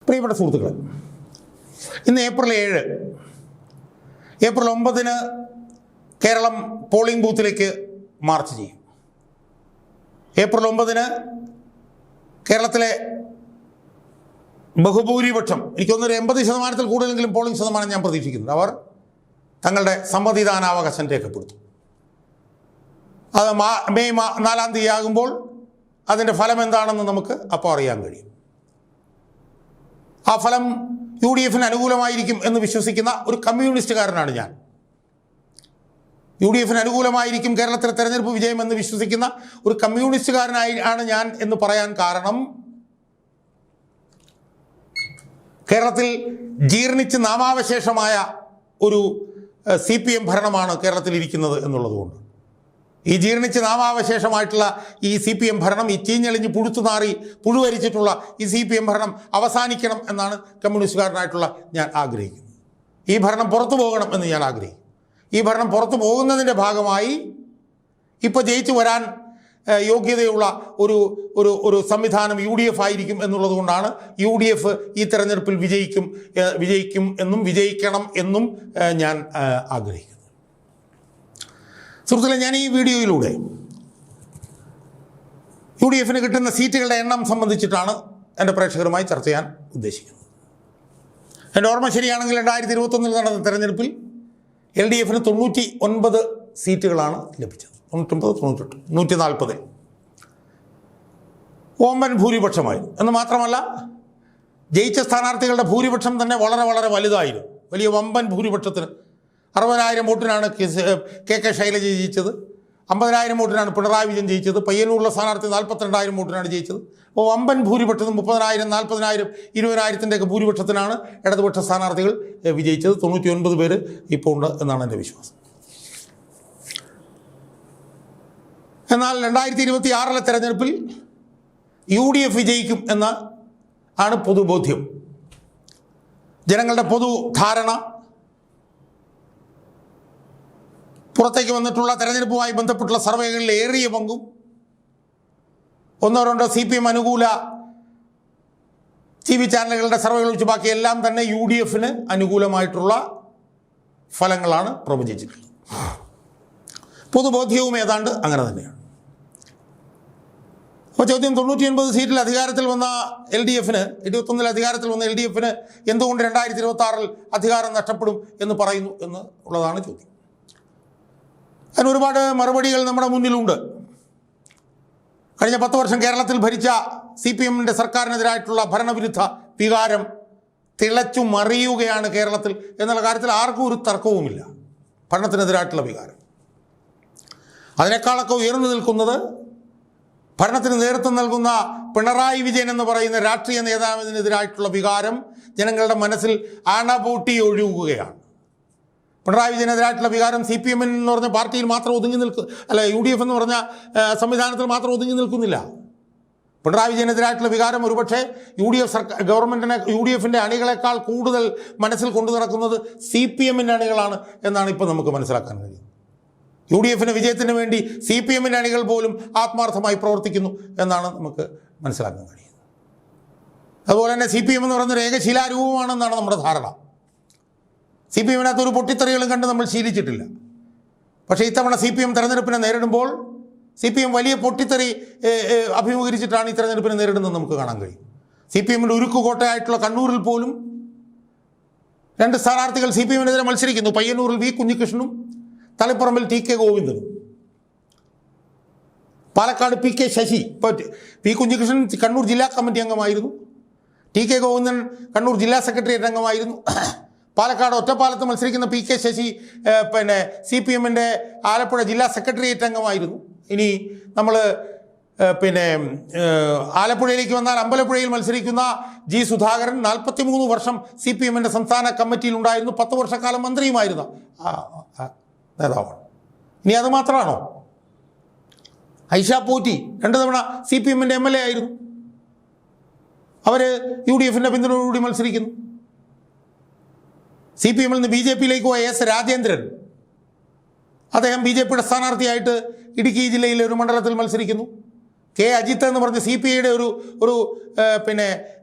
പ്രിയപ്പെട്ട സുഹൃത്തുക്കളെ, ഇന്ന് ഏപ്രിൽ 7. ഏപ്രിൽ 9 കേരളം പോളിംഗ് ബൂത്തിലേക്ക് മാർച്ച് ചെയ്യും. ഏപ്രിൽ 9 കേരളത്തിലെ ബഹുഭൂരിപക്ഷം, എനിക്കൊന്നൊരു 80% കൂടുതലെങ്കിലും പോളിംഗ് ശതമാനം ഞാൻ പ്രതീക്ഷിക്കുന്നു, അവർ തങ്ങളുടെ സമ്മതിദാനാവകാശം രേഖപ്പെടുത്തും. അത് മെയ് 4 തീയതി ആകുമ്പോൾ അതിൻ്റെ ഫലം എന്താണെന്ന് നമുക്ക് അപ്പോൾ അറിയാൻ കഴിയും. ആ ഫലം UDF-ന് അനുകൂലമായിരിക്കും എന്ന് വിശ്വസിക്കുന്ന ഒരു കമ്മ്യൂണിസ്റ്റുകാരനാണ് ഞാൻ. UDF-ന് അനുകൂലമായിരിക്കും കേരളത്തിലെ തെരഞ്ഞെടുപ്പ് വിജയം എന്ന് വിശ്വസിക്കുന്ന ഒരു കമ്മ്യൂണിസ്റ്റുകാരനാണ് ഞാൻ എന്ന് പറയാൻ കാരണം, കേരളത്തിൽ ജീർണിച്ച് നാമാവശേഷമായ ഒരു CPM ഭരണമാണ് കേരളത്തിൽ ഇരിക്കുന്നത് എന്നുള്ളതുകൊണ്ട്. ഈ ജീർണിച്ച് നാമാവശേഷമായിട്ടുള്ള ഈ CPM ഭരണം, ഈ ചീഞ്ഞെളിഞ്ഞ് പുഴുത്തുനാറി പുഴുവരിച്ചിട്ടുള്ള ഈ CPM ഭരണം അവസാനിക്കണം എന്നാണ് കമ്മ്യൂണിസ്റ്റുകാരനായിട്ടുള്ള ഞാൻ ആഗ്രഹിക്കുന്നത്. ഈ ഭരണം പുറത്തു പോകണം എന്ന് ഞാൻ ആഗ്രഹിക്കും. ഈ ഭരണം പുറത്തു പോകുന്നതിൻ്റെ ഭാഗമായി ഇപ്പോൾ ജയിച്ചു വരാൻ യോഗ്യതയുള്ള ഒരു സംവിധാനം UDF ആയിരിക്കും എന്നുള്ളത് കൊണ്ടാണ് UDF ഈ തെരഞ്ഞെടുപ്പിൽ വിജയിക്കും എന്നും വിജയിക്കണം എന്നും ഞാൻ ആഗ്രഹിക്കുന്നു. സുഹൃത്തുക്കളെ, ഞാൻ ഈ വീഡിയോയിലൂടെ UDF-ന് കിട്ടുന്ന സീറ്റുകളുടെ എണ്ണം സംബന്ധിച്ചിട്ടാണ് എൻ്റെ പ്രേക്ഷകരുമായി ചർച്ച ചെയ്യാൻ ഉദ്ദേശിക്കുന്നത്. എൻ്റെ ഓർമ്മ ശരിയാണെങ്കിൽ 2021 നടന്ന തെരഞ്ഞെടുപ്പിൽ LDF-ന് 99 സീറ്റുകളാണ് ലഭിച്ചത്. 99, 98, 140 ഓമ്പൻ ഭൂരിപക്ഷമായി. എന്ന് മാത്രമല്ല, ജയിച്ച സ്ഥാനാർത്ഥികളുടെ ഭൂരിപക്ഷം തന്നെ വളരെ വളരെ വലുതായിരുന്നു. വലിയ വമ്പൻ ഭൂരിപക്ഷത്തിന് 60,000 വോട്ടിനാണ് KK ശൈലജ ജയിച്ചത്, 50,000 വോട്ടിനാണ് പിണറായി വിജയൻ ജയിച്ചത്, പയ്യന്നൂരിലെ സ്ഥാനാർത്ഥി 42,000 വോട്ടിനാണ് ജയിച്ചത്. അപ്പോൾ വമ്പൻ ഭൂരിപക്ഷത്തിന് 30,000, 40,000, 20,000-ൻ്റെയൊക്കെ ഭൂരിപക്ഷത്തിനാണ് ഇടതുപക്ഷ സ്ഥാനാർത്ഥികൾ വിജയിച്ചത്. 99 പേര് ഇപ്പോൾ ഉണ്ട് എന്നാണ് എൻ്റെ വിശ്വാസം. എന്നാൽ 2026 തെരഞ്ഞെടുപ്പിൽ UDF വിജയിക്കും എന്ന് ആണ് പൊതുബോധ്യം. ജനങ്ങളുടെ പൊതു ധാരണ. പുറത്തേക്ക് വന്നിട്ടുള്ള തെരഞ്ഞെടുപ്പുമായി ബന്ധപ്പെട്ടുള്ള സർവേകളിൽ ഏറിയ പങ്കും 1-2 CPM അനുകൂല TV ചാനലുകളുടെ സർവേകൾ വെച്ച് ബാക്കി എല്ലാം തന്നെ UDF-ന് അനുകൂലമായിട്ടുള്ള ഫലങ്ങളാണ് പ്രവചിച്ചിട്ടുള്ളത്. പൊതുബോധ്യവും ഏതാണ്ട് അങ്ങനെ തന്നെയാണ്. അപ്പോൾ ചോദ്യം, 99 സീറ്റിൽ അധികാരത്തിൽ വന്ന LDF-ന്, 21 അധികാരത്തിൽ വന്ന LDF-ന് എന്തുകൊണ്ട് 2026 അധികാരം നഷ്ടപ്പെടും എന്ന് പറയുന്നു എന്ന് ഉള്ളതാണ് ചോദ്യം. അതിന് ഒരുപാട് മറുപടികൾ നമ്മുടെ മുന്നിലുണ്ട്. കഴിഞ്ഞ 10 വർഷം കേരളത്തിൽ ഭരിച്ച CPM-ൻ്റെ സർക്കാരിനെതിരായിട്ടുള്ള ഭരണവിരുദ്ധ വികാരം തിളച്ചു മറിയുകയാണ് കേരളത്തിൽ എന്നുള്ള കാര്യത്തിൽ ആർക്കും ഒരു തർക്കവുമില്ല. ഭരണത്തിനെതിരായിട്ടുള്ള വികാരം അതിനേക്കാളൊക്കെ ഉയർന്നു നിൽക്കുന്നത് ഭരണത്തിന് നേതൃത്വം നൽകുന്ന പിണറായി വിജയൻ എന്ന് പറയുന്ന രാഷ്ട്രീയ നേതാവിനെതിരായിട്ടുള്ള വികാരം ജനങ്ങളുടെ മനസ്സിൽ അണപൂട്ടി ഒഴുകുകയാണ്. പിണറായി വിജയനെതിരായിട്ടുള്ള വികാരം CPM എന്ന് പറഞ്ഞ പാർട്ടിയിൽ മാത്രം ഒതുങ്ങി UDF എന്ന് പറഞ്ഞ സംവിധാനത്തിൽ മാത്രം ഒതുങ്ങി നിൽക്കുന്നില്ല. പിണറായി വിജയനെതിരായിട്ടുള്ള വികാരം ഒരുപക്ഷെ UDF-ൻ്റെ അണികളെക്കാൾ കൂടുതൽ മനസ്സിൽ കൊണ്ടു നടക്കുന്നത് CPM-ൻ്റെ അണികളാണ് എന്നാണ് ഇപ്പോൾ നമുക്ക് മനസ്സിലാക്കാൻ കഴിയുന്നത്. UDF-ന് വിജയത്തിന് വേണ്ടി CPM-ൻ്റെ അണികൾ പോലും ആത്മാർത്ഥമായി പ്രവർത്തിക്കുന്നു എന്നാണ് നമുക്ക് മനസ്സിലാക്കാൻ കഴിയുന്നത്. അതുപോലെ തന്നെ CPM എന്ന് പറയുന്നൊരു ഏകശിലാരൂപമാണെന്നാണ് നമ്മുടെ ധാരണ. CPM-നകത്ത് ഒരു പൊട്ടിത്തെറികളും കണ്ട് നമ്മൾ ശീലിച്ചിട്ടില്ല. പക്ഷേ ഇത്തവണ CPM തെരഞ്ഞെടുപ്പിനെ നേരിടുമ്പോൾ CPM വലിയ പൊട്ടിത്തെറി അഭിമുഖീകരിച്ചിട്ടാണ് ഈ തെരഞ്ഞെടുപ്പിനെ നേരിടുന്നത് നമുക്ക് കാണാൻ കഴിയും. CPM-ൻ്റെ ഉരുക്കുകോട്ടയായിട്ടുള്ള കണ്ണൂരിൽ പോലും 2 സ്ഥാനാർത്ഥികൾ CPM-നെതിരെ മത്സരിക്കുന്നു. പയ്യന്നൂരിൽ V കുഞ്ഞികൃഷ്ണനും തളിപ്പറമ്പിൽ TK ഗോവിന്ദനും. Palakkad PK Sasi. ഇപ്പോൾ V കുഞ്ഞികൃഷ്ണൻ കണ്ണൂർ ജില്ലാ കമ്മിറ്റി അംഗമായിരുന്നു. TK ഗോവിന്ദൻ കണ്ണൂർ ജില്ലാ സെക്രട്ടേറിയറ്റ് അംഗമായിരുന്നു. പാലക്കാട് ഒറ്റപ്പാലത്ത് മത്സരിക്കുന്ന PK ശശി CPM-ൻ്റെ ആലപ്പുഴ ജില്ലാ സെക്രട്ടേറിയറ്റ് അംഗമായിരുന്നു. ഇനി നമ്മൾ ആലപ്പുഴയിലേക്ക് വന്നാൽ അമ്പലപ്പുഴയിൽ മത്സരിക്കുന്ന G സുധാകരൻ 43 വർഷം CPM-ൻ്റെ സംസ്ഥാന കമ്മിറ്റിയിൽ ഉണ്ടായിരുന്നു. 10 വർഷക്കാലം മന്ത്രിയുമായിരുന്നു നേതാവാണ്. ഇനി അത് മാത്രമാണോ? ഐഷ പോറ്റി 2 തവണ CPM-ൻ്റെ MLA ആയിരുന്നു. അവർ UDF-ൻ്റെ പിന്തുണയോടുകൂടി മത്സരിക്കുന്നു. CPM-ൽ നിന്ന് BJP-യിലേക്ക് പോയ S രാജേന്ദ്രൻ, അദ്ദേഹം BJP-യുടെ സ്ഥാനാർത്ഥിയായിട്ട് ഇടുക്കി ജില്ലയിലെ ഒരു മണ്ഡലത്തിൽ മത്സരിക്കുന്നു. കെ അജിത്ത് എന്ന് പറഞ്ഞ CPIയുടെ ഒരു പിന്നെ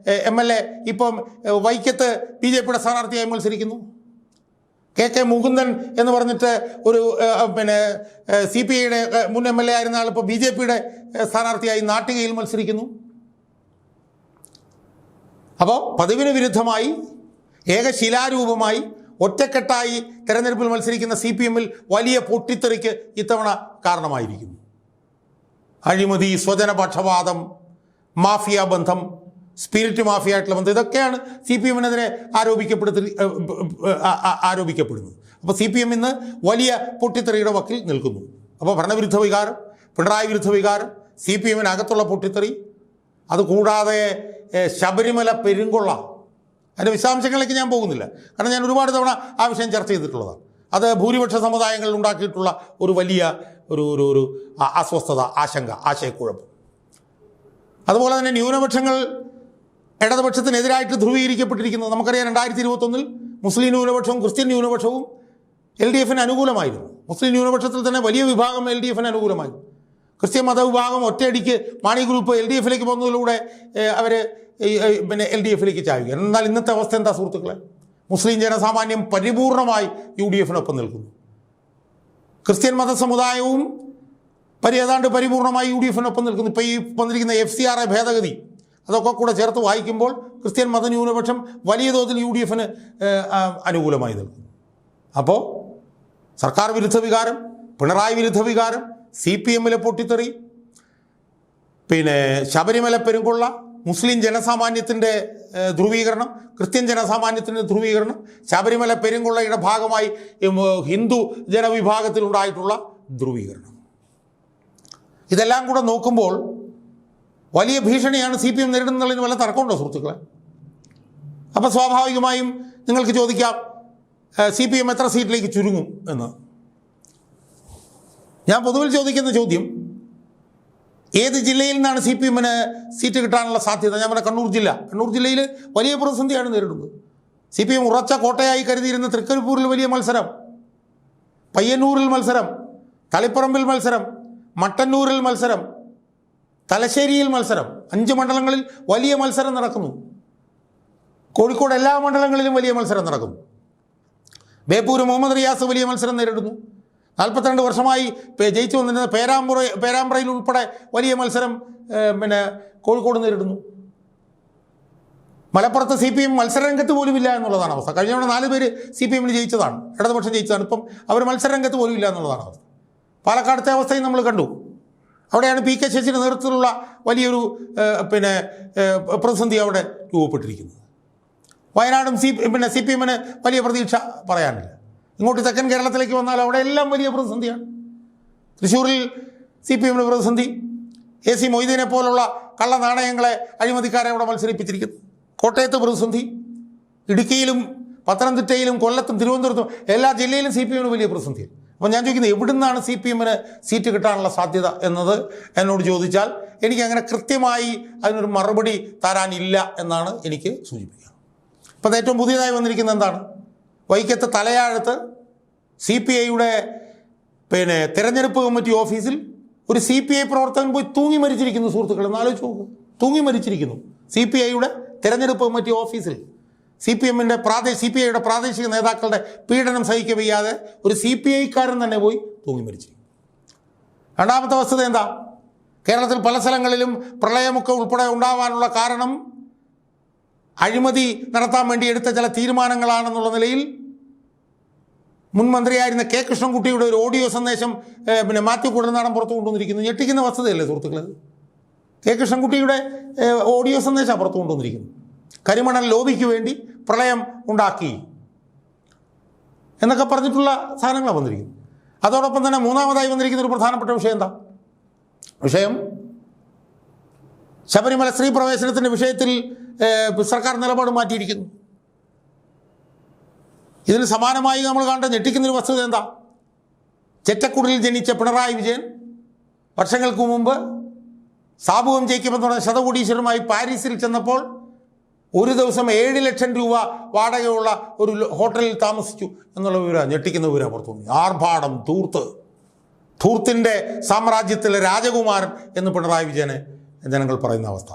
MLA ഇപ്പം വൈക്കത്ത് BJPയുടെ സ്ഥാനാർത്ഥിയായി മത്സരിക്കുന്നു. KK മുകുന്ദൻ എന്ന് പറഞ്ഞിട്ട് ഒരു പിന്നെ CPIയുടെ മുൻ MLA ആയിരുന്ന ആൾ ഇപ്പോൾ BJPയുടെ സ്ഥാനാർത്ഥിയായി നാട്ടികയിൽ മത്സരിക്കുന്നു. അപ്പോൾ പതിവിന് വിരുദ്ധമായി ഏകശിലാരൂപമായി ഒറ്റക്കെട്ടായി തെരഞ്ഞെടുപ്പിൽ മത്സരിക്കുന്ന CPMൽ വലിയ പൊട്ടിത്തെറിക്ക് ഇത്തവണ കാരണമായിരിക്കുന്നു. അഴിമതി, സ്വജനപക്ഷപാതം, മാഫിയ ബന്ധം, സ്പിരിറ്റ് മാഫിയ ആയിട്ടുള്ള ബന്ധം, ഇതൊക്കെയാണ് CPMനെതിരെ ആരോപിക്കപ്പെടുന്നത്. അപ്പോൾ CPM ഇന്ന് വലിയ പൊട്ടിത്തെറിയുടെ വക്കിൽ നിൽക്കുന്നു. അപ്പോൾ ഭരണവിരുദ്ധ വികാരം, പിണറായി വിരുദ്ധ വികാരം, CPMനകത്തുള്ള പൊട്ടിത്തെറി, അതുകൂടാതെ ശബരിമല പെരുങ്കൊള്ള, അതിൻ്റെ വിശദാംശങ്ങളിലേക്ക് ഞാൻ പോകുന്നില്ല, കാരണം ഞാൻ ഒരുപാട് തവണ ആ വിഷയം ചർച്ച ചെയ്തിട്ടുള്ളതാണ്. അത് ഭൂരിപക്ഷ സമുദായങ്ങളിൽ ഉണ്ടാക്കിയിട്ടുള്ള ഒരു വലിയ ഒരു അസ്വസ്ഥത, ആശങ്ക, ആശയക്കുഴപ്പം. അതുപോലെ തന്നെ ന്യൂനപക്ഷങ്ങൾ ഇടതുപക്ഷത്തിനെതിരായിട്ട് ധ്രുവീകരിക്കപ്പെട്ടിരിക്കുന്നത് നമുക്കറിയാം. 2021 മുസ്ലിം ന്യൂനപക്ഷവും ക്രിസ്ത്യൻ ന്യൂനപക്ഷവും LDFന് അനുകൂലമായിരുന്നു. മുസ്ലിം ന്യൂനപക്ഷത്തിൽ തന്നെ വലിയ വിഭാഗം LDFന് അനുകൂലമായിരുന്നു. ക്രിസ്ത്യൻ മതവിഭാഗം ഒറ്റയടിക്ക് മാണി ഗ്രൂപ്പ് LDFലേക്ക് പോകുന്നതിലൂടെ അവർ പിന്നെ LDFലേക്ക് ചായുക. എന്നാൽ ഇന്നത്തെ അവസ്ഥ എന്താ സുഹൃത്തുക്കളെ? മുസ്ലിം ജനസാമാന്യം പരിപൂർണമായി UDFനൊപ്പം നിൽക്കുന്നു. ക്രിസ്ത്യൻ മതസമുദായവും ഏതാണ്ട് പരിപൂർണമായി UDFനൊപ്പം നിൽക്കുന്നു. ഇപ്പോൾ ഈ വന്നിരിക്കുന്ന FCRA ഭേദഗതി അതൊക്കെ കൂടെ ചേർത്ത് വായിക്കുമ്പോൾ ക്രിസ്ത്യൻ മതന്യൂനപക്ഷം വലിയ തോതിൽ UDFന് അനുകൂലമായി നിൽക്കുന്നു. അപ്പോൾ സർക്കാർ വിരുദ്ധ വികാരം, പിണറായി വിരുദ്ധ വികാരം, CPMലെ പൊട്ടിത്തെറി, പിന്നെ ശബരിമല പെരുങ്കൊള്ള, മുസ്ലിം ജനസാമാന്യത്തിൻ്റെ ധ്രുവീകരണം, ക്രിസ്ത്യൻ ജനസാമാന്യത്തിൻ്റെ ധ്രുവീകരണം, ശബരിമല പെരുങ്കൊള്ളയുടെ ഭാഗമായി ഹിന്ദു ജനവിഭാഗത്തിലുണ്ടായിട്ടുള്ള ധ്രുവീകരണം, ഇതെല്ലാം കൂടെ നോക്കുമ്പോൾ വലിയ ഭീഷണിയാണ് CPM നേരിടുന്നതിന് വല്ല തർക്കമുണ്ടോ സുഹൃത്തുക്കളെ? അപ്പോൾ സ്വാഭാവികമായും നിങ്ങൾക്ക് ചോദിക്കാം CPM എത്ര സീറ്റിലേക്ക് ചുരുങ്ങും എന്ന്. ഞാൻ പൊതുവിൽ ചോദിക്കുന്ന ചോദ്യം, ഏത് ജില്ലയിൽ നിന്നാണ് CPMന് സീറ്റ് കിട്ടാനുള്ള സാധ്യത? ഞാൻ പറഞ്ഞ കണ്ണൂർ ജില്ലയിൽ വലിയ പ്രതിസന്ധിയാണ് നേരിടുന്നത്. CPM ഉറച്ച കോട്ടയായി കരുതിയിരുന്ന തൃക്കരിപ്പൂരിൽ വലിയ മത്സരം, പയ്യന്നൂരിൽ മത്സരം, തളിപ്പറമ്പിൽ മത്സരം, മട്ടന്നൂരിൽ മത്സരം, തലശ്ശേരിയിൽ മത്സരം, 5 മണ്ഡലങ്ങളിൽ വലിയ മത്സരം നടക്കുന്നു. കോഴിക്കോട് എല്ലാ മണ്ഡലങ്ങളിലും വലിയ മത്സരം നടക്കുന്നു. ബേപ്പൂർ മുഹമ്മദ് റിയാസ് വലിയ മത്സരം നേരിടുന്നു. 42 വർഷമായി ജയിച്ചു വന്നിരുന്ന പേരാമ്പ്രയിൽ ഉൾപ്പെടെ വലിയ മത്സരം പിന്നെ കോഴിക്കോട് നേരിടുന്നു. മലപ്പുറത്ത് CPM മത്സരരംഗത്ത് പോലും ഇല്ല എന്നുള്ളതാണ് അവസ്ഥ. കഴിഞ്ഞ തവണ 4 പേര് CPMന് ജയിച്ചതാണ്, ഇടതുപക്ഷം ജയിച്ചതാണ്. ഇപ്പം അവർ മത്സരരംഗത്ത് പോലും ഇല്ല എന്നുള്ളതാണ് അവസ്ഥ. പാലക്കാടത്തെ അവസ്ഥയും നമ്മൾ കണ്ടു. അവിടെയാണ് PK ശശിയുടെ നേതൃത്വത്തിലുള്ള വലിയൊരു പിന്നെ പ്രതിസന്ധി അവിടെ രൂപപ്പെട്ടിരിക്കുന്നത്. വയനാടും CPMന് വലിയ പ്രതീക്ഷ പറയാനില്ല. ഇങ്ങോട്ട് തെക്കൻ കേരളത്തിലേക്ക് വന്നാൽ അവിടെ എല്ലാം വലിയ പ്രതിസന്ധിയാണ്. തൃശ്ശൂരിൽ CPMന് പ്രതിസന്ധി, AC മൊയ്തീനെ പോലുള്ള കള്ള നാണയങ്ങളെ അഴിമതിക്കാരെ അവിടെ മത്സരിപ്പിച്ചിരിക്കുന്നു. കോട്ടയത്ത് പ്രതിസന്ധി, ഇടുക്കിയിലും പത്തനംതിട്ടയിലും കൊല്ലത്തും തിരുവനന്തപുരത്തും എല്ലാ ജില്ലയിലും CPMന് വലിയ പ്രതിസന്ധിയാണ്. അപ്പോൾ ഞാൻ ചോദിക്കുന്നത്, എവിടെ നിന്നാണ് CPMന് സീറ്റ് കിട്ടാനുള്ള സാധ്യത എന്നത് എന്നോട് ചോദിച്ചാൽ എനിക്ക് അങ്ങനെ കൃത്യമായി അതിനൊരു മറുപടി തരാനില്ല എന്നാണ് എനിക്ക് സൂചിപ്പിക്കുക. അപ്പോൾ അത് ഏറ്റവും പുതിയതായി വന്നിരിക്കുന്നത് എന്താണ്? വൈക്കത്ത് തലയാഴത്ത് CPIയുടെ പിന്നെ തെരഞ്ഞെടുപ്പ് കമ്മിറ്റി ഓഫീസിൽ ഒരു CPI പ്രവർത്തകൻ പോയി തൂങ്ങി മരിച്ചിരിക്കുന്നു സുഹൃത്തുക്കൾ. എന്ന് ആലോചിച്ച് നോക്കൂ, തൂങ്ങി മരിച്ചിരിക്കുന്നു CPIയുടെ തെരഞ്ഞെടുപ്പ് കമ്മിറ്റി ഓഫീസിൽ. CPIയുടെ പ്രാദേശിക നേതാക്കളുടെ പീഡനം സഹിക്കവയ്യാതെ ഒരു CPIക്കാരൻ തന്നെ പോയി തൂങ്ങി മരിച്ചിരിക്കുന്നു. രണ്ടാമത്തെ വസ്തുത എന്താ? കേരളത്തിൽ പല സ്ഥലങ്ങളിലും പ്രളയമൊക്കെ ഉൾപ്പെടെ ഉണ്ടാവാനുള്ള കാരണം അഴിമതി നടത്താൻ വേണ്ടി എടുത്ത ചില തീരുമാനങ്ങളാണെന്നുള്ള നിലയിൽ മുൻ മന്ത്രിയായിരുന്ന K കൃഷ്ണൻകുട്ടിയുടെ ഒരു ഓഡിയോ സന്ദേശം പിന്നെ മാത്യു കുടനാടൻ പുറത്തു കൊണ്ടുവന്നിരിക്കുന്നു. ഞെട്ടിക്കുന്ന വസ്തുതയല്ലേ സുഹൃത്തുക്കളെ? K കൃഷ്ണൻകുട്ടിയുടെ ഓഡിയോ സന്ദേശം പുറത്തു കൊണ്ടുവന്നിരിക്കുന്നു. കരിമണൽ ലോബിക്ക് വേണ്ടി പ്രളയം ഉണ്ടാക്കി എന്നൊക്കെ പറഞ്ഞിട്ടുള്ള സാധനങ്ങളാണ് വന്നിരിക്കുന്നത്. അതോടൊപ്പം തന്നെ മൂന്നാമതായി വന്നിരിക്കുന്ന ഒരു പ്രധാനപ്പെട്ട വിഷയം എന്താ? വിഷയം ശബരിമല സ്ത്രീ പ്രവേശനത്തിൻ്റെ വിഷയത്തിൽ സർക്കാർ നിലപാട് മാറ്റിയിരിക്കുന്നു. ഇതിന് സമാനമായി നമ്മൾ കണ്ട ഞെട്ടിക്കുന്നൊരു വസ്തുത എന്താ? ചെറ്റക്കുടിൽ ജനിച്ച പിണറായി വിജയൻ വർഷങ്ങൾക്ക് മുമ്പ് സാബുവും ജയിക്കുമെന്ന് പറഞ്ഞ ശതകോടീശ്വരമായി പാരീസിൽ ചെന്നപ്പോൾ ഒരു ദിവസം 7 ലക്ഷം രൂപ വാടകയുള്ള ഒരു ഹോട്ടലിൽ താമസിച്ചു എന്നുള്ള വിവരം, ഞെട്ടിക്കുന്ന വിവരം പുറത്തു വന്നു. ആർഭാടം, ധൂർത്ത്, ധൂർത്തിൻ്റെ സാമ്രാജ്യത്തിലെ രാജകുമാരൻ എന്ന് പിണറായി വിജയനെ ജനങ്ങൾ പറയുന്ന അവസ്ഥ.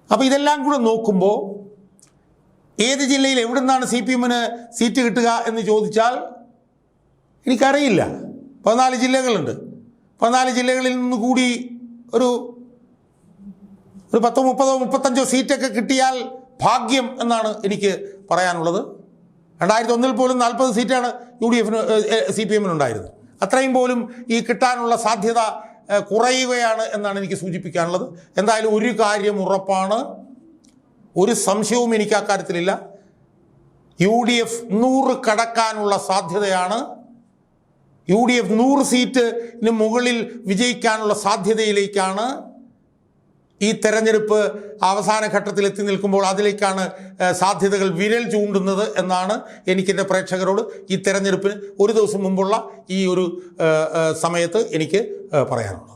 അപ്പോൾ ഇതെല്ലാം കൂടെ നോക്കുമ്പോൾ ഏത് ജില്ലയിൽ എവിടെ നിന്നാണ് CPM-ന് സീറ്റ് കിട്ടുക എന്ന് ചോദിച്ചാൽ എനിക്കറിയില്ല. 14 ജില്ലകളുണ്ട്. 14 ജില്ലകളിൽ നിന്ന് കൂടി ഒരു 10, 30, 35 സീറ്റൊക്കെ കിട്ടിയാൽ ഭാഗ്യം എന്നാണ് എനിക്ക് പറയാനുള്ളത്. 2001 പോലും 40 സീറ്റാണ് UDF-ന് CPM-ന് ഉണ്ടായിരുന്നത്. അത്രയും പോലും ഈ കിട്ടാനുള്ള സാധ്യത കുറയുകയാണ് എന്നാണ് എനിക്ക് സൂചിപ്പിക്കാനുള്ളത്. എന്തായാലും ഒരു കാര്യം ഉറപ്പാണ്, ഒരു സംശയവും എനിക്ക് ആ കാര്യത്തിലില്ല. UDF 100 കടക്കാനുള്ള സാധ്യതയാണ്. UDF 100 സീറ്റിന് മുകളിൽ വിജയിക്കാനുള്ള സാധ്യതയിലേക്കാണ് ഈ തെരഞ്ഞെടുപ്പ് അവസാന ഘട്ടത്തിൽ എത്തി നിൽക്കുമ്പോൾ അതിലേക്കാണ് സാധ്യതകൾ വിരൽ ചൂണ്ടുന്നത് എന്നാണ് എനിക്കെൻ്റെ പ്രേക്ഷകരോട് ഈ തെരഞ്ഞെടുപ്പിന് ഒരു ദിവസം മുമ്പുള്ള ഈ ഒരു സമയത്ത് എനിക്ക് പറയാനുള്ളത്.